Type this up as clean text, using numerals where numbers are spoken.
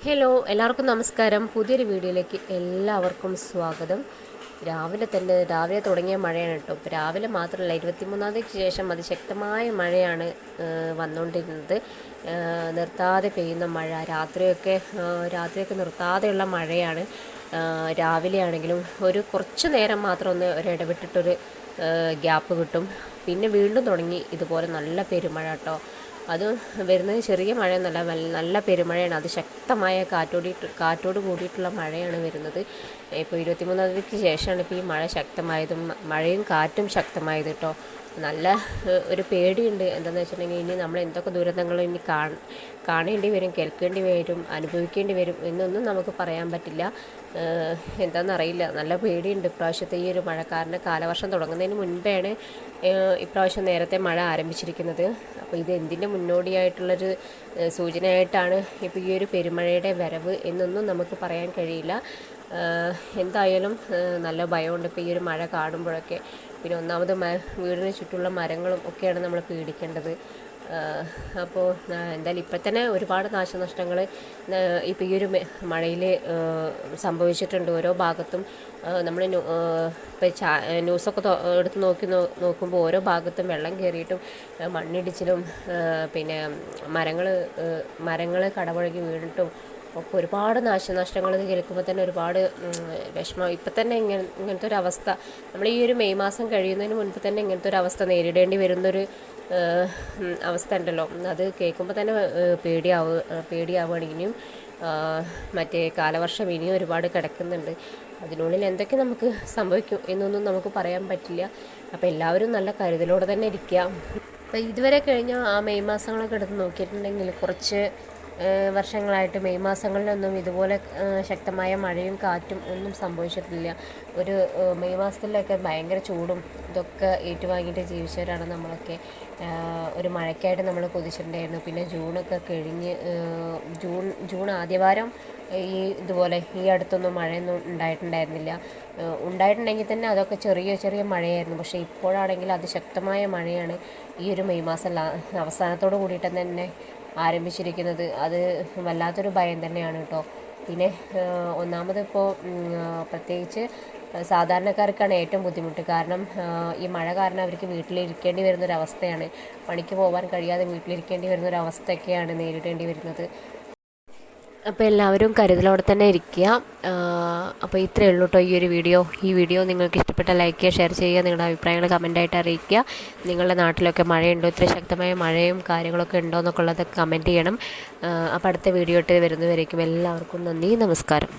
Hello, എല്ലാവർക്കും നമസ്കാരം. പുതിയൊരു വീഡിയോയിലേക്ക് എല്ലാവർക്കും സ്വാഗതം. രാവിലെ തുടങ്ങിയ മഴയാണ് കേട്ടോ. ഇപ്പോൾ രാവിലെ മാത്രമല്ല, 23-ാം തീയതിക്ക് ശേഷം അതിശക്തമായ മഴയാണ് വന്നുകൊണ്ടിരുന്നത്. നിർത്താതെ പെയ്യുന്ന മഴ, രാത്രിയൊക്കെ നിർത്താതെയുള്ള മഴയാണ്. രാവിലെ ആണെങ്കിലും കുറച്ച് നേരം മാത്രം ഒരു ഇടവിട്ടിട്ടൊരു ഗ്യാപ്പ് കിട്ടും. പിന്നെ വീണ്ടും തുടങ്ങി ഇതുപോലെ നല്ല പെരുമഴ കേട്ടോ. അത് വരുന്നത് ചെറിയ മഴയൊന്നുമല്ല, നല്ല പെരുമഴയാണ്. അത് ശക്തമായ കാറ്റോട് കൂടിയിട്ടുള്ള മഴയാണ് വരുന്നത്. ഇപ്പോൾ 23-ാം തീയതിക്ക് ശേഷമാണ് ഇപ്പോൾ ഈ മഴ ശക്തമായതും മഴയും കാറ്റും ശക്തമായത് കേട്ടോ. നല്ല ഒരു പേടിയുണ്ട്. എന്താണെന്ന് വെച്ചിട്ടുണ്ടെങ്കിൽ ഇനി നമ്മൾ എന്തൊക്കെ ദുരന്തങ്ങളും ഇനി കാണേണ്ടി വരും, കേൾക്കേണ്ടി വരും, അനുഭവിക്കേണ്ടി വരും എന്നൊന്നും നമുക്ക് പറയാൻ പറ്റില്ല. എന്താണെന്നറിയില്ല. നല്ല പേടിയുണ്ട് ഇപ്രാവശ്യത്തെ ഈ ഒരു മഴക്കാരൻ്റെ കാലവർഷം തുടങ്ങുന്നതിന് മുൻപേണ് ഇപ്രാവശ്യം നേരത്തെ മഴ ആരംഭിച്ചിരിക്കുന്നത്. അപ്പോൾ ഇത് എന്തിൻ്റെ മുന്നോടിയായിട്ടുള്ളൊരു സൂചനയായിട്ടാണ് ഇപ്പോൾ ഈ ഒരു പെരുമഴയുടെ വരവ് എന്നൊന്നും നമുക്ക് പറയാൻ കഴിയില്ല. എന്തായാലും നല്ല ഭയമുണ്ട് ഇപ്പോൾ ഈ ഒരു മഴ കാണുമ്പോഴൊക്കെ. പിന്നെ ഒന്നാമത് വീടിന് ചുറ്റുമുള്ള മരങ്ങളും ഒക്കെയാണ് നമ്മൾ പേടിക്കേണ്ടത്. അപ്പോൾ എന്തായാലും ഇപ്പം തന്നെ ഒരുപാട് നാശനഷ്ടങ്ങൾ ഇപ്പോൾ ഈ ഒരു മഴയിൽ സംഭവിച്ചിട്ടുണ്ട്. ഓരോ ഭാഗത്തും നമ്മൾ ഇപ്പോൾ ന്യൂസൊക്കെ എടുത്ത് നോക്കുമ്പോൾ ഓരോ ഭാഗത്തും വെള്ളം കയറിയിട്ടും മണ്ണിടിച്ചിലും പിന്നെ മരങ്ങൾ കടപുഴകി വീണിട്ടും ഒക്കെ ഒരുപാട് നാശനഷ്ടങ്ങൾ കേൾക്കുമ്പോൾ തന്നെ ഒരുപാട് വിഷമം. ഇപ്പം തന്നെ ഇങ്ങനത്തെ ഒരു അവസ്ഥ നമ്മൾ ഈ ഒരു മെയ് മാസം കഴിയുന്നതിന് മുൻപ് തന്നെ ഇങ്ങനത്തെ ഒരു അവസ്ഥ നേരിടേണ്ടി വരുന്നൊരു അവസ്ഥ ഉണ്ടല്ലോ. അത് കേൾക്കുമ്പോൾ തന്നെ പേടിയാവുകയാണ്. ഇനിയും മറ്റേ കാലവർഷം ഇനിയും ഒരുപാട് കിടക്കുന്നുണ്ട്. അതിനുള്ളിൽ എന്തൊക്കെ നമുക്ക് സംഭവിക്കും എന്നൊന്നും നമുക്ക് പറയാൻ പറ്റില്ല. അപ്പോൾ എല്ലാവരും നല്ല കരുതലോടെ തന്നെ ഇരിക്കുക. അപ്പോൾ ഇതുവരെ കഴിഞ്ഞ ആ മെയ് മാസങ്ങളൊക്കെ എടുത്ത് നോക്കിയിട്ടുണ്ടെങ്കിൽ കുറച്ച് വർഷങ്ങളായിട്ട് മെയ് മാസങ്ങളിലൊന്നും ഇതുപോലെ ശക്തമായ മഴയും കാറ്റും ഒന്നും സംഭവിച്ചിട്ടില്ല. ഒരു മെയ് മാസത്തിലൊക്കെ ഭയങ്കര ചൂടും ഇതൊക്കെ ഏറ്റുവാങ്ങിയിട്ട് ജീവിച്ചവരാണ് നമ്മളൊക്കെ. ഒരു മഴയ്ക്കായിട്ട് നമ്മൾ കൊതിച്ചിട്ടുണ്ടായിരുന്നു. പിന്നെ ജൂണൊക്കെ കഴിഞ്ഞ് ജൂൺ ആദ്യവാരം ഇതുപോലെ ഈ അടുത്തൊന്നും മഴയൊന്നും ഉണ്ടായിട്ടുണ്ടായിരുന്നില്ല. ഉണ്ടായിട്ടുണ്ടെങ്കിൽ തന്നെ അതൊക്കെ ചെറിയ മഴയായിരുന്നു. പക്ഷേ ഇപ്പോഴാണെങ്കിൽ അതിശക്തമായ മഴയാണ് ഈ ഒരു മെയ് മാസം അവസാനത്തോട് കൂടിയിട്ട് തന്നെ ആരംഭിച്ചിരിക്കുന്നത്. അത് വല്ലാത്തൊരു ഭയം തന്നെയാണ് കേട്ടോ. പിന്നെ ഒന്നാമത് ഇപ്പോൾ പ്രത്യേകിച്ച് സാധാരണക്കാർക്കാണ് ഏറ്റവും ബുദ്ധിമുട്ട്. കാരണം ഈ മഴ കാരണം അവർക്ക് വീട്ടിലിരിക്കേണ്ടി വരുന്നൊരവസ്ഥയാണ്. പണിക്ക് പോകാൻ കഴിയാതെ വീട്ടിലിരിക്കേണ്ടി വരുന്നൊരവസ്ഥയൊക്കെയാണ് നേരിടേണ്ടി വരുന്നത്. അപ്പോൾ എല്ലാവരും കരുതലോടെ തന്നെ ഇരിക്കുക. അപ്പോൾ ഇത്രയേ ഉള്ളൂ കേട്ടോ ഈ വീഡിയോ നിങ്ങൾക്ക് ഇഷ്ടപ്പെട്ട ലൈക്ക് ചെയ്യുക, ഷെയർ ചെയ്യുക, നിങ്ങളുടെ അഭിപ്രായങ്ങൾ കമൻറ്റായിട്ട് അറിയിക്കുക. നിങ്ങളുടെ നാട്ടിലൊക്കെ മഴയുണ്ടോ, ഇത്ര ശക്തമായ മഴയും കാര്യങ്ങളൊക്കെ ഉണ്ടോ എന്നൊക്കെ ഉള്ളതൊക്കെ കമൻറ്റ് ചെയ്യണം. അപ്പോൾ അടുത്ത വീഡിയോ ഇട്ട് വരുന്നവരേക്കും എല്ലാവർക്കും നന്ദി, നമസ്കാരം.